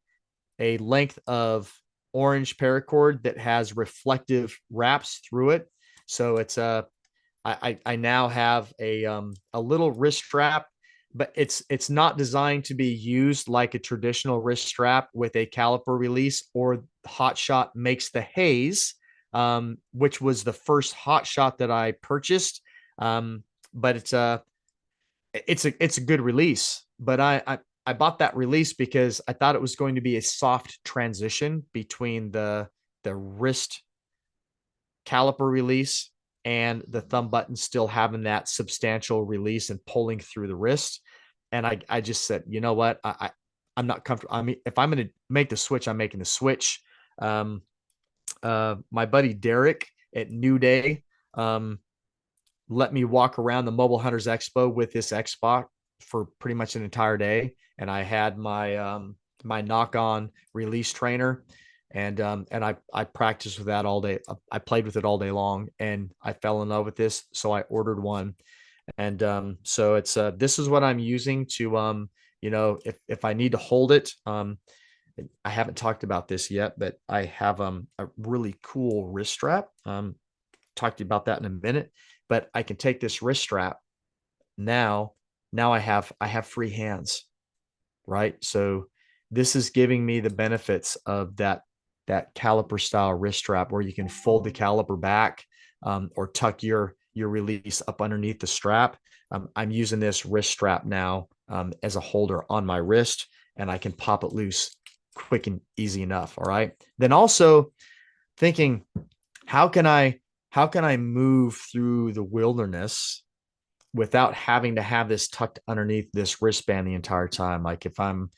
length of orange paracord that has reflective wraps through it. So it's I now have a little wrist strap, but it's not designed to be used like a traditional wrist strap with a caliper release, or Hot Shot makes the Haze, which was the first Hot Shot that I purchased. But it's a good release. But I bought that release because I thought it was going to be a soft transition between the wrist caliper release and the thumb button still having that substantial release and pulling through the wrist. And I just said, you know what? I'm not comfortable. I mean, if I'm going to make the switch, I'm making the switch. My buddy Derek at New Day let me walk around the Mobile Hunters Expo with this Xbox for pretty much an entire day, and I had my knock on release trainer, and I practiced with that all day. I played with it all day long, and I fell in love with this, so I ordered one. And so it's this is what I'm using to if I need to hold it. I haven't talked about this yet, but I have a really cool wrist strap. Talk to you about that in a minute. But I can take this wrist strap now. Now I have free hands, right? So this is giving me the benefits of that caliper style wrist strap, where you can fold the caliper back, or tuck your release up underneath the strap. I'm using this wrist strap now as a holder on my wrist, and I can pop it loose quick and easy enough. All right. Then also thinking, how can I move through the wilderness without having to have this tucked underneath this wristband the entire time? Like if I'm,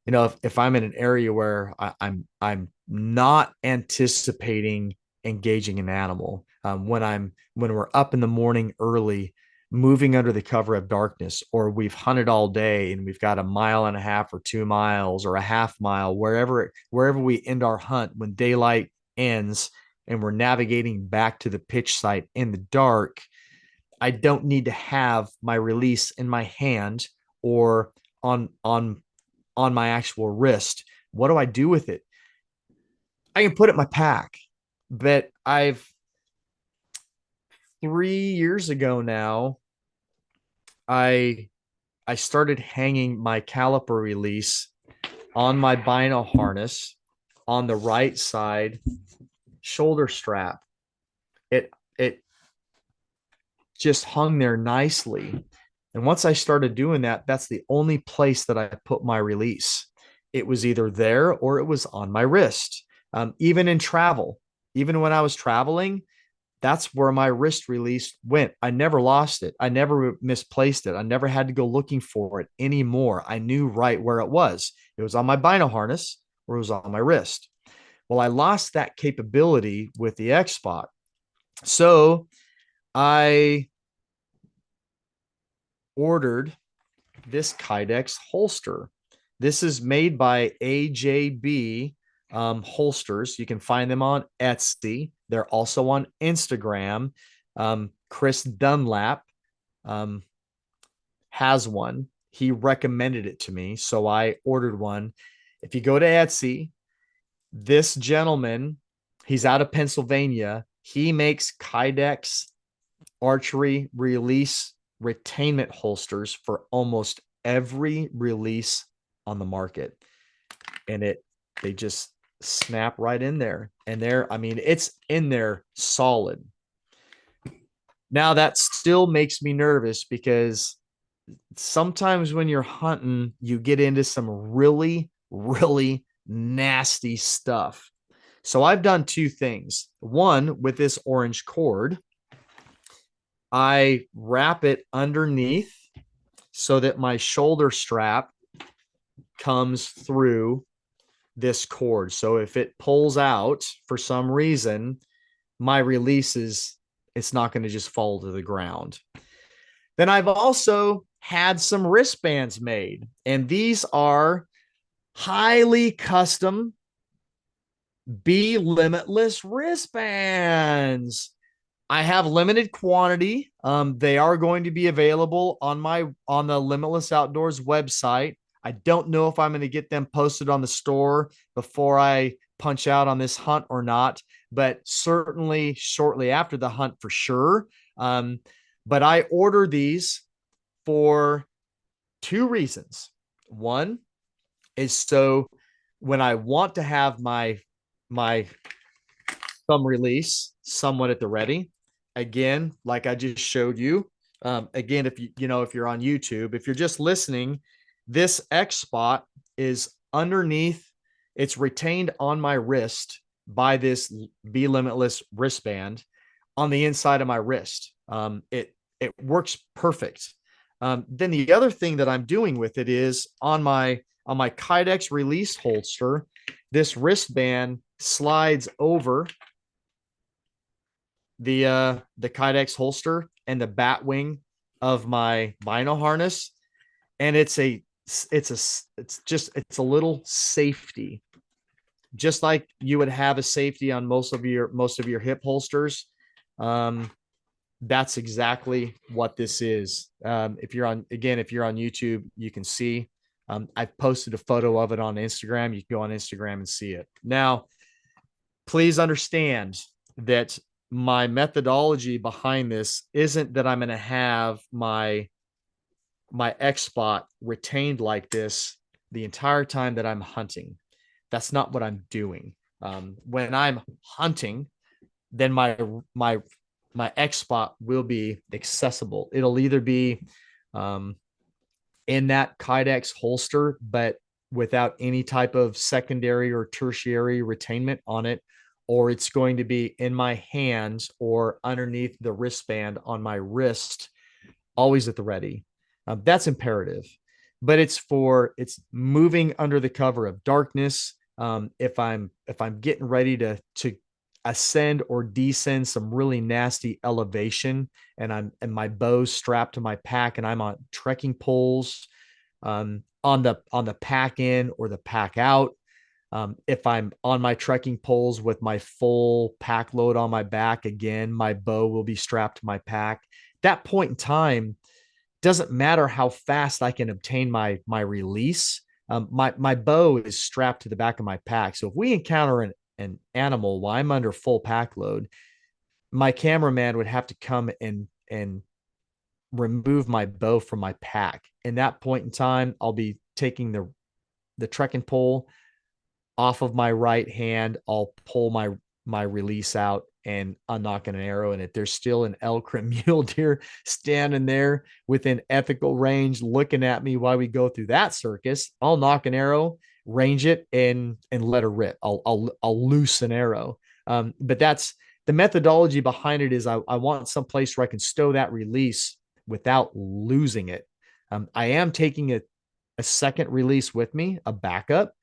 if I'm in an area where I'm not anticipating engaging an animal, when we're up in the morning early, moving under the cover of darkness, or we've hunted all day and we've got a mile and a half or 2 miles or a half mile, wherever we end our hunt when daylight ends, and we're navigating back to the pitch site in the dark, I don't need to have my release in my hand or on my actual wrist. What do I do with it? I can put it in my pack. But 3 years ago now, I I started hanging my caliper release on my bino harness on the right side shoulder strap. It just hung there nicely. And once I started doing that, that's the only place that I put my release. It was either there or it was on my wrist. Even in travel, even when I was traveling, that's where my wrist release went. I never lost it. I never misplaced it. I never had to go looking for it anymore. I knew right where it was. It was on my bino harness or it was on my wrist. Well, I lost that capability with the X Spot. So I ordered this Kydex holster. This is made by AJB holsters. You can find them on Etsy. They're also on Instagram. Chris Dunlap has one. He recommended it to me, so I ordered one. If you go to Etsy, this gentleman, he's out of Pennsylvania. He makes Kydex archery release retainment holsters for almost every release on the market, and they just snap right in there. And I mean, it's in there solid. Now that still makes me nervous because sometimes when you're hunting, you get into some really, really nasty stuff. So I've done two things. One, with this orange cord, I wrap it underneath so that my shoulder strap comes through this cord. So if it pulls out for some reason, my release it's not going to just fall to the ground. Then I've also had some wristbands made, and these are highly custom limitless wristbands. I have limited quantity. They are going to be available on the Limitless Outdoors website. I don't know if I'm going to get them posted on the store before I punch out on this hunt or not, but certainly shortly after the hunt for sure. But I ordered these for two reasons. One is so when I want to have my thumb release somewhat at the ready, again, like I just showed you. Again, if if you're on YouTube, if you're just listening, this X spot is underneath. It's retained on my wrist by this Be Limitless wristband on the inside of my wrist. It works perfect. Then the other thing that I'm doing with it is on my Kydex release holster, this wristband slides over the Kydex holster and the bat wing of my vinyl harness, and it's a little safety, just like you would have a safety on most of your hip holsters. That's exactly what this is. If you're on YouTube, you can see. I've posted a photo of it on Instagram. You can go on Instagram and see it. Now, please understand that my methodology behind this isn't that I'm going to have my X spot retained like this the entire time that I'm hunting. That's not what I'm doing. When I'm hunting, then my X spot will be accessible. It'll either be in that Kydex holster, but without any type of secondary or tertiary retainment on it, or it's going to be in my hands or underneath the wristband on my wrist, always at the ready. That's imperative, but it's moving under the cover of darkness. If I'm getting ready to ascend or descend some really nasty elevation, and my bow's strapped to my pack, and I'm on trekking poles, on the pack in or the pack out. If I'm on my trekking poles with my full pack load on my back, again, my bow will be strapped to my pack. That point in time, doesn't matter how fast I can obtain my release. My bow is strapped to the back of my pack. So if we encounter an animal while I'm under full pack load, my cameraman would have to come and remove my bow from my pack. In that point in time, I'll be taking the trekking pole off of my right hand. I'll pull my release out and unnock an arrow in it. There's still an elk or mule deer standing there within ethical range looking at me while we go through that circus. I'll nock an arrow, range it, and let her rip. I'll loose an arrow. But that's the methodology behind it. Is I want some place where I can stow that release without losing it. I am taking a second release with me, a backup.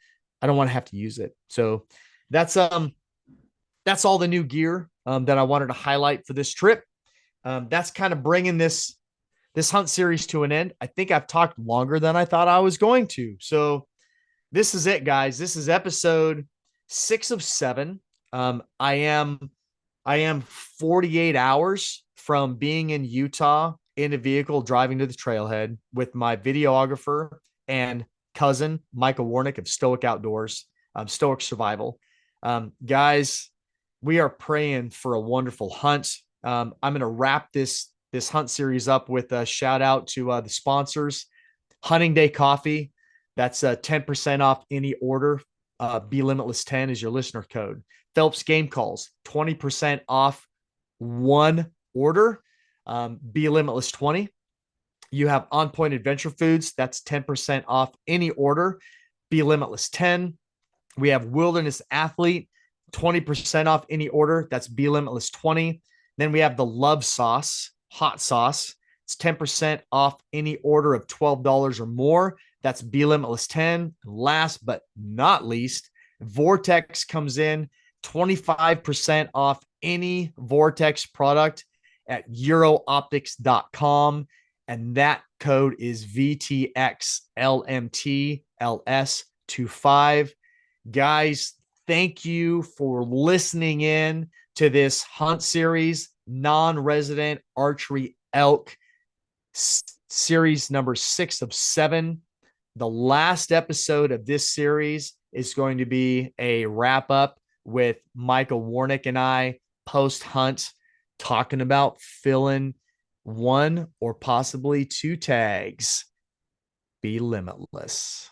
I don't want to have to use it. So that's all the new gear that I wanted to highlight for this trip. That's kind of bringing this hunt series to an end. I think I've talked longer than I thought I was going to. So this is it, guys. This is episode 6 of 7. I am 48 hours from being in Utah in a vehicle driving to the trailhead with my videographer and cousin, Michael Warnick of Stoic Outdoors, Stoic Survival. Guys, we are praying for a wonderful hunt. I'm going to wrap this hunt series up with a shout out to the sponsors. Hunting Day Coffee. That's 10% off any order. Be Limitless 10 is your listener code. Phelp's Game Calls, 20% off one order. Be Limitless 20. You have On Point Adventure Foods. That's 10% off any order. Be Limitless 10. We have Wilderness Athlete, 20% off any order. That's Be Limitless 20. Then we have the Love Sauce, hot sauce. It's 10% off any order of $12 or more. That's Be Limitless 10. And last but not least, Vortex comes in 25% off any Vortex product at eurooptics.com. And that code is VTXLMTLS25. Guys, thank you for listening in to this hunt series, non-resident archery elk series number 6 of 7. The last episode of this series is going to be a wrap up with Michael Warnick and I post hunt, talking about filling 1 or possibly 2 tags. Be limitless.